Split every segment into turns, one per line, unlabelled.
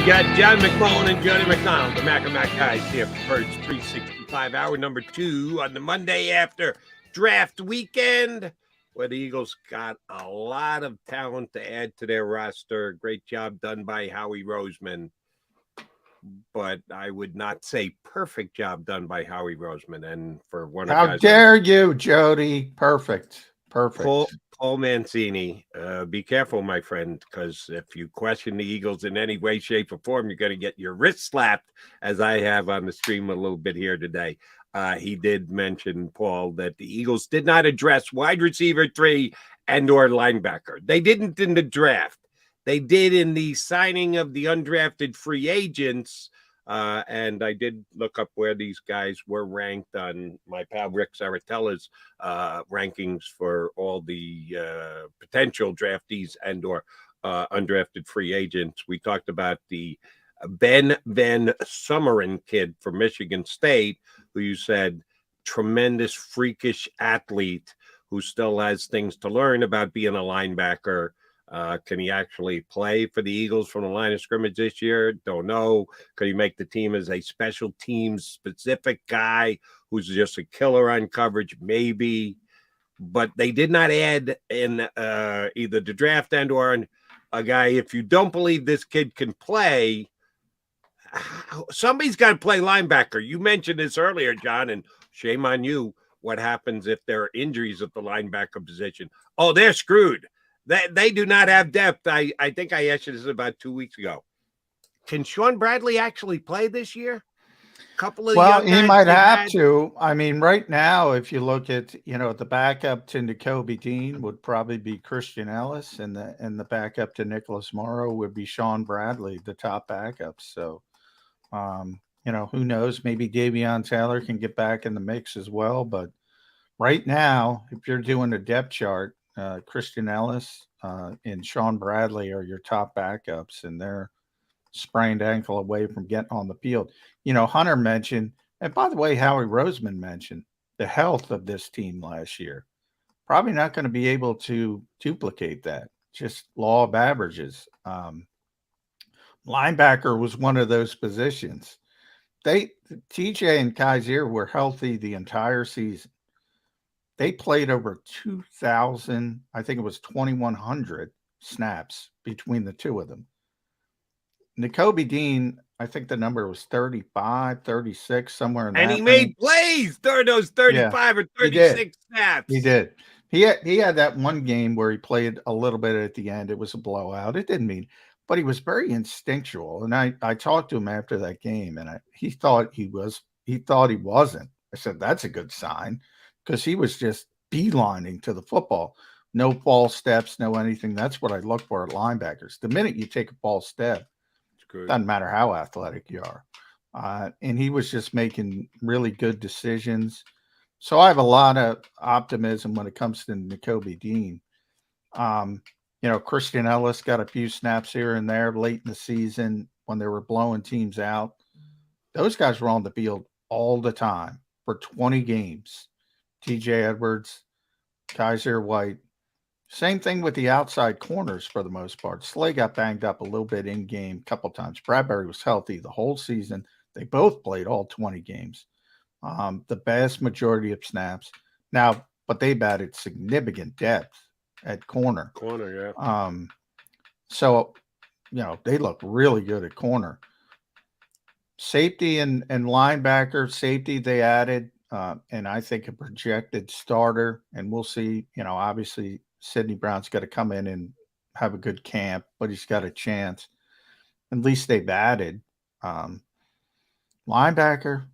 Got John McMullen Jody McDonald, the Mac guys here for Birds 365, hour number 2 on the Monday after draft weekend, where the Eagles got a lot of talent to add to their roster. Great job done by Howie Roseman, but I would not say perfect job done by Howie Roseman. And for one of
How
guys,
dare you, Jody? Perfect.
Paul Mancini, be careful, my friend, because if you question the Eagles in any way, shape, or form, you're going to get your wrist slapped, as I have on the stream a little bit here today. He did mention, Paul, that the Eagles did not address wide receiver 3 and or linebacker. They didn't in the draft. They did in the signing of the undrafted free agents. And I did look up where these guys were ranked on my pal Rick Saratella's rankings for all the potential draftees and or undrafted free agents. We talked about the Ben Van Summeren kid from Michigan State, who you said tremendous freakish athlete who still has things to learn about being a linebacker. Can he actually play for the Eagles from the line of scrimmage this year? Don't know. Could he make the team as a special teams specific guy who's just a killer on coverage? Maybe. But they did not add in either the draft and or a guy. If you don't believe this kid can play, somebody's got to play linebacker. You mentioned this earlier, John, and shame on you. What happens if there are injuries at the linebacker position? Oh, they're screwed. They do not have depth. I think I asked you this about 2 weeks ago. Can Sean Bradley actually play this year?
He might have to. I mean, right now, if you look at, the backup to Nakobe Dean would probably be Christian Ellis, and the backup to Nicholas Morrow would be Sean Bradley, the top backup. So, who knows? Maybe Davion Taylor can get back in the mix as well. But right now, if you're doing a depth chart, Christian Ellis and Sean Bradley are your top backups, and they're sprained ankle away from getting on the field. Hunter mentioned, and by the way, Howie Roseman mentioned the health of this team last year. Probably not going to be able to duplicate that. Just law of averages. Linebacker was one of those positions. TJ and Kaiser were healthy the entire season. They played over 2,000, I think it was 2,100 snaps between the two of them. Nakobe Dean, I think the number was 35, 36, somewhere in that.
And he made plays during those 35 or 36 snaps.
He did. He had that one game where he played a little bit at the end. It was a blowout. It didn't mean, but he was very instinctual. And I talked to him after that game, and he thought he wasn't. I said, that's a good sign, because he was just beelining to the football. No false steps, no anything. That's what I look for at linebackers. The minute you take a false step, doesn't matter how athletic you are. And he was just making really good decisions. So I have a lot of optimism when it comes to Nakobe Dean. Christian Ellis got a few snaps here and there late in the season when they were blowing teams out. Those guys were on the field all the time for 20 games. TJ Edwards, Kaiser White. Same thing with the outside corners for the most part. Slay got banged up a little bit in game a couple times. Bradbury was healthy the whole season. They both played all 20 games. The vast majority of snaps. Now, but they've added significant depth at corner.
Yeah.
So, they look really good at corner. Safety and linebacker. Safety they added. And I think a projected starter, and we'll see, obviously Sidney Brown's got to come in and have a good camp, but he's got a chance. At least they've added. Linebacker,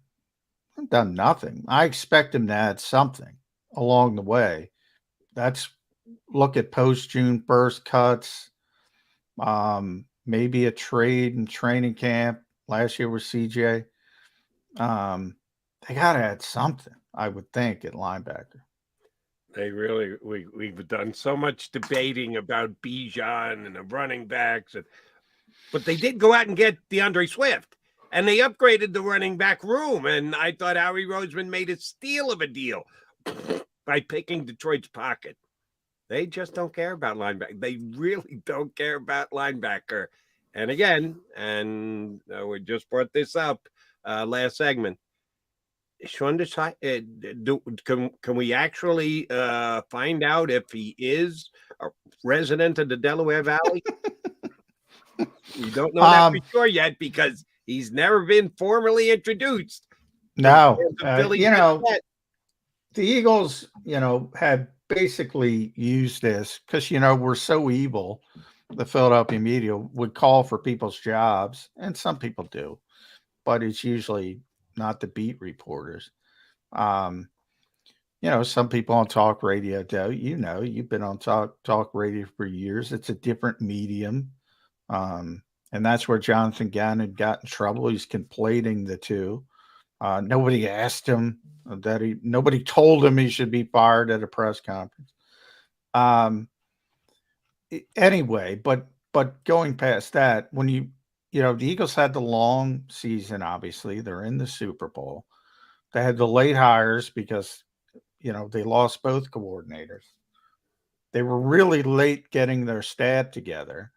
done nothing. I expect him to add something along the way. Look at post-June 1st cuts, maybe a trade in training camp. Last year was CJ. They got to add something, I would think, at linebacker.
They really, we've done so much debating about Bijan and the running backs, but they did go out and get DeAndre Swift, and they upgraded the running back room. And I thought Howie Roseman made a steal of a deal by picking Detroit's pocket. They just don't care about linebacker. They really don't care about linebacker. And again, and we just brought this up last segment. Sean Desai, can we actually find out if he is a resident of the Delaware Valley? We don't know that for sure yet because he's never been formally introduced.
No,
The
Eagles, have basically used this because, we're so evil. The Philadelphia media would call for people's jobs, and some people do, but it's usually not the beat reporters. Some people on talk radio do. You've been on talk radio for years. It's a different medium. And that's where Jonathan Gannon got in trouble. He's conflating the two. Nobody asked him nobody told him he should be fired at a press conference. Anyway, but going past that, when the Eagles had the long season, obviously they're in the Super Bowl. They had the late hires because, they lost both coordinators. They were really late getting their staff together.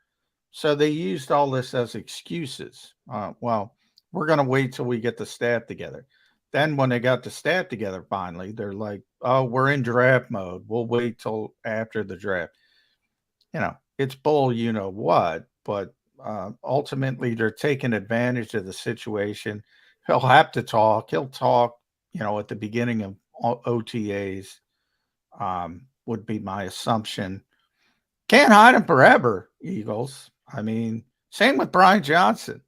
So they used all this as excuses. Well, we're going to wait till we get the staff together. Then when they got the staff together finally, they're like, oh, we're in draft mode. We'll wait till after the draft. It's bull, what, but ultimately they're taking advantage of the situation. He'll have to talk. He'll talk, at the beginning of OTAs, would be my assumption. Can't hide him forever, Eagles. I mean, same with Brian Johnson.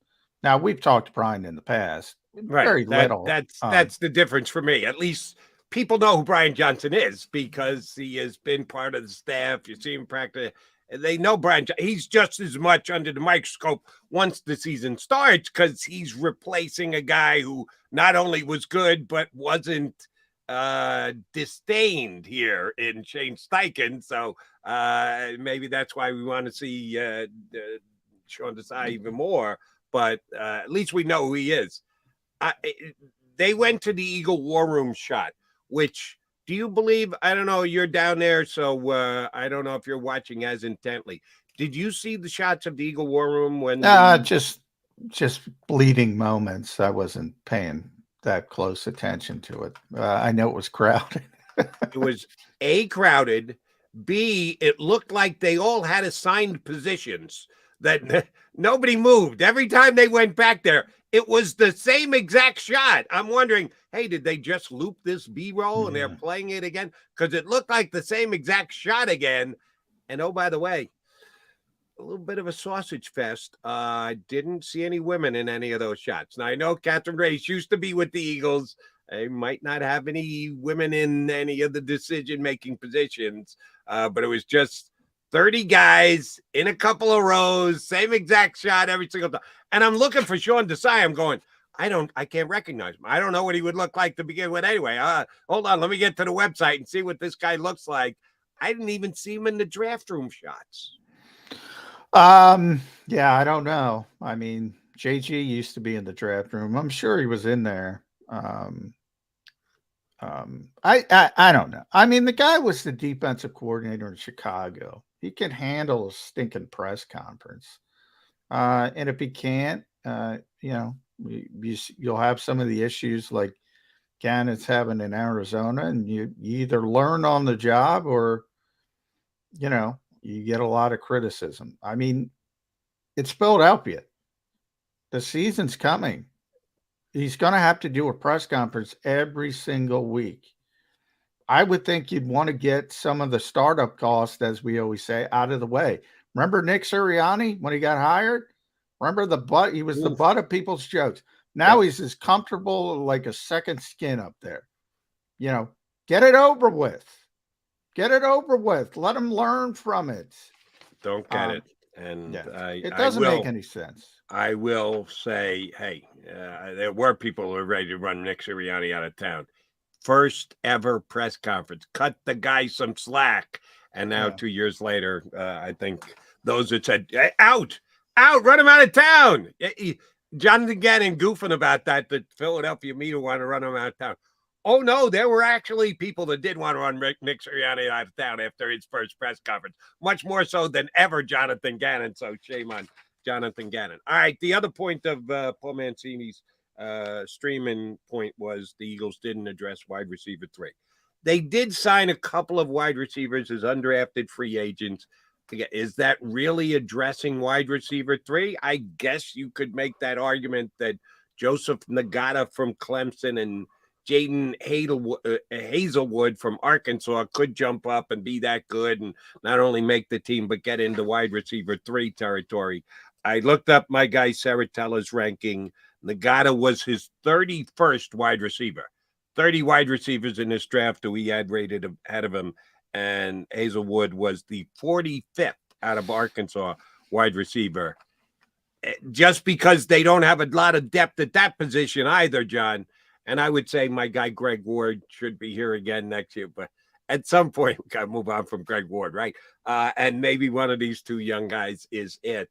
Now, we've talked to Brian in the past.
Right.
Very little.
That's the difference for me. At least people know who Brian Johnson is because he has been part of the staff. You see him practice. They know Brian. He's just as much under the microscope once the season starts because he's replacing a guy who not only was good but wasn't disdained here in Shane Steichen. So maybe that's why we want to see Sean Desai even more. But at least we know who he is. They went to the Eagle War Room shot, which do you believe? I don't know. You're down there, so I don't know if you're watching as intently. Did you see the shots of the Eagle War Room when?
Just bleeding moments. I wasn't paying that close attention to it. I know it was crowded.
It was A, crowded. B, it looked like they all had assigned positions that nobody moved. Every time they went back there, it was the same exact shot. I'm wondering, hey, did they just loop this B-roll and they're playing it again? Because it looked like the same exact shot again. And oh, by the way, a little bit of a sausage fest. I didn't see any women in any of those shots. Now, I know Catherine Grace used to be with the Eagles. They might not have any women in any of the decision-making positions, but it was just 30 guys in a couple of rows, same exact shot every single time. And I'm looking for Sean Desai. I'm going, I can't recognize him. I don't know what he would look like to begin with anyway. Hold on, let me get to the website and see what this guy looks like. I didn't even see him in the draft room shots.
Yeah, I don't know. I mean, JG used to be in the draft room. I'm sure he was in there. I don't know. I mean, the guy was the defensive coordinator in Chicago. He can handle a stinking press conference. And if he can't, you'll have some of the issues like Gannon's having in Arizona, and you either learn on the job or, you get a lot of criticism. I mean, it's Philadelphia. The season's coming. He's going to have to do a press conference every single week. I would think you'd want to get some of the startup costs, as we always say, out of the way. Remember Nick Sirianni when he got hired? Remember he was the butt of people's jokes. Now he's as comfortable like a second skin up there. Get it over with. Get it over with. Let him learn from it.
Don't get it. And
it doesn't make any sense.
I will say, hey, there were people who were ready to run Nick Sirianni out of town. First ever press conference. Cut the guy some slack. And now 2 years later, I think those that said, hey, out, run him out of town. Jonathan Gannon goofing about that, the Philadelphia media want to run him out of town. Oh, no, there were actually people that did want to run Nick Sirianni out of town after his first press conference, much more so than ever Jonathan Gannon. So shame Jonathan Gannon. All right, the other point of Paul Mancini's streaming point was the Eagles didn't address wide receiver 3. They did sign a couple of wide receivers as undrafted free agents. Is that really addressing wide receiver 3? I guess you could make that argument that Joseph Nagata from Clemson and Jaden Hazelwood from Arkansas could jump up and be that good and not only make the team, but get into wide receiver 3 territory. I looked up my guy Saratella's ranking. Nagata was his 31st wide receiver. 30 wide receivers in this draft who he had rated ahead of him. And Hazelwood was the 45th out of Arkansas wide receiver. Just because they don't have a lot of depth at that position either, John. And I would say my guy Greg Ward should be here again next year. But at some point, we got to move on from Greg Ward, right? And maybe one of these 2 young guys is it.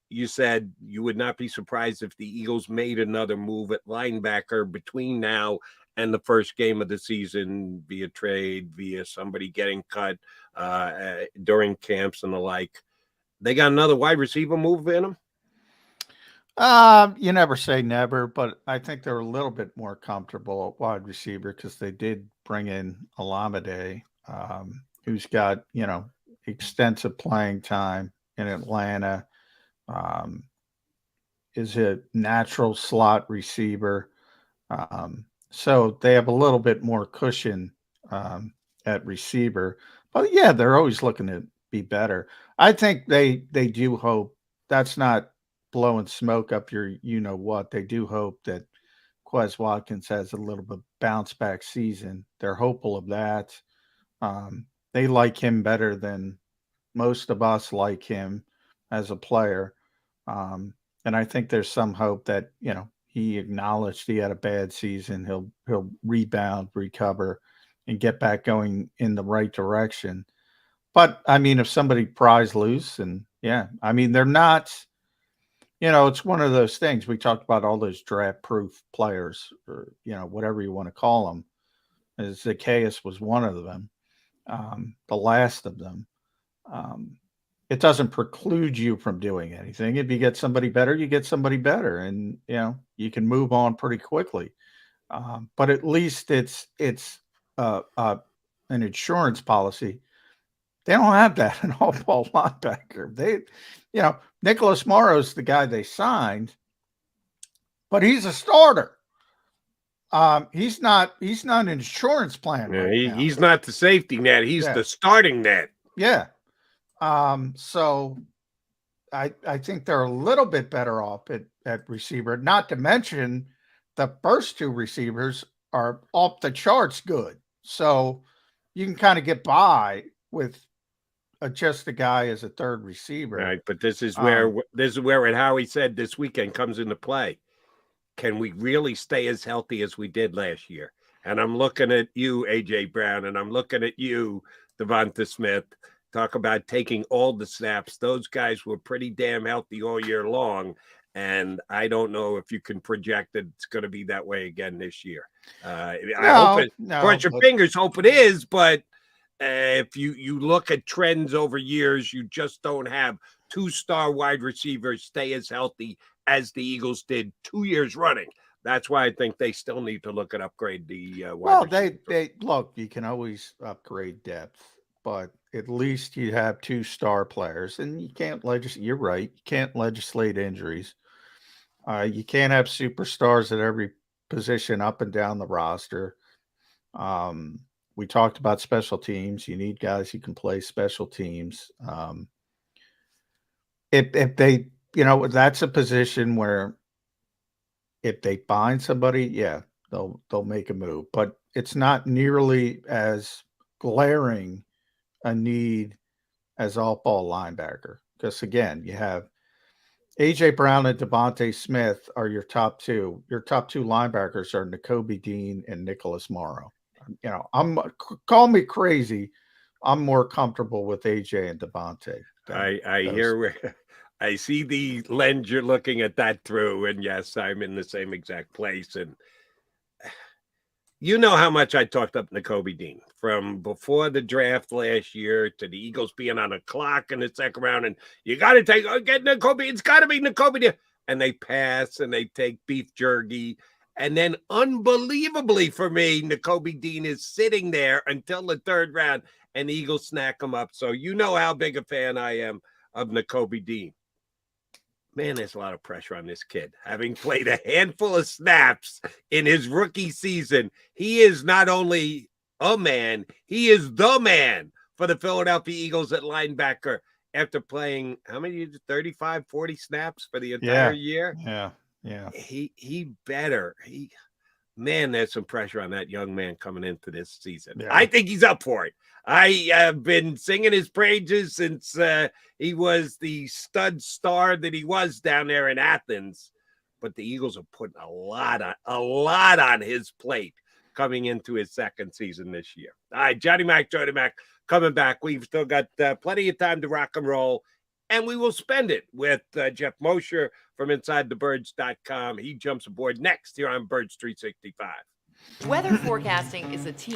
You said you would not be surprised if the Eagles made another move at linebacker between now and the first game of the season via trade, via somebody getting cut during camps and the like. They got another wide receiver move in them?
You never say never, but I think they're a little bit more comfortable at wide receiver because they did bring in Alameda, who's got, extensive playing time in Atlanta, is a natural slot receiver. So they have a little bit more cushion at receiver. But, yeah, they're always looking to be better. I think they do hope that's not blowing smoke up your you-know-what. They do hope that Quez Watkins has a little bit bounce-back season. They're hopeful of that. They like him better than most of us like him as a player. And I think there's some hope that, he acknowledged he had a bad season. He'll rebound, recover, and get back going in the right direction. But, I mean, if somebody pries loose they're not – it's one of those things. We talked about all those draft-proof players or, whatever you want to call them. Zacchaeus was one of them, the last of them. It doesn't preclude you from doing anything. If you get somebody better, you get somebody better. And, you can move on pretty quickly. But at least it's an insurance policy. They don't have that in all-ball linebacker. Nicholas Morrow's the guy they signed, but he's a starter. He's not an insurance plan.
Yeah, he's not the safety net. He's the starting net.
Yeah. So I think they're a little bit better off at receiver, not to mention the first 2 receivers are off the charts good. So you can kind of get by with just a guy as a third receiver.
Right, but this is where what Howie said this weekend comes into play. Can we really stay as healthy as we did last year? And I'm looking at you, A.J. Brown, and I'm looking at you, Devonta Smith. Talk about taking all the snaps. Those guys were pretty damn healthy all year long, and I don't know if you can project that it's going to be that way again this year. I hope it. Cross your fingers, hope it is, but if you look at trends over years, you just don't have 2-star wide receivers stay as healthy as the Eagles did 2 years running. That's why I think they still need to look at upgrade the wide receiver.
They look, you can always upgrade depth, but at least you have 2-star players, and you can't you're right. You can't legislate injuries. You can't have superstars at every position up and down the roster. We talked about special teams. You need guys who can play special teams. If they, that's a position where if they find somebody, they'll make a move. But it's not nearly as glaring a need as off-ball linebacker. Because, again, you have A.J. Brown and Devontae Smith are your top 2. Your top 2 linebackers are Nakobe Dean and Nicholas Morrow. Call me crazy. I'm more comfortable with AJ and Devontae.
I see the lens you're looking at that through, and yes, I'm in the same exact place. And You know how much I talked up Nakobe Dean from before the draft last year to the Eagles being on a clock in the second round, and you got to get Nakobe. It's got to be Nakobe Dean, and they pass and they take beef jerky, and then unbelievably for me, Nakobe Dean is sitting there until the third round, and the Eagles snack him up. So you know how big a fan I am of Nakobe Dean. Man, there's a lot of pressure on this kid. Having played a handful of snaps in his rookie season, he is not only a man, he is the man for the Philadelphia Eagles at linebacker after playing, how many, 35, 40 snaps for the entire year?
Yeah.
He better. Man, there's some pressure on that young man coming into this season.
Yeah.
I think he's up for it. I have been singing his praises since he was the stud star that he was down there in Athens. But the Eagles are putting a lot on his plate coming into his second season this year. All right, Jody Mac coming back. We've still got plenty of time to rock and roll. And we will spend it with Jeff Mosher from InsideTheBirds.com. He jumps aboard next here on Birds 365.
Weather forecasting is a team.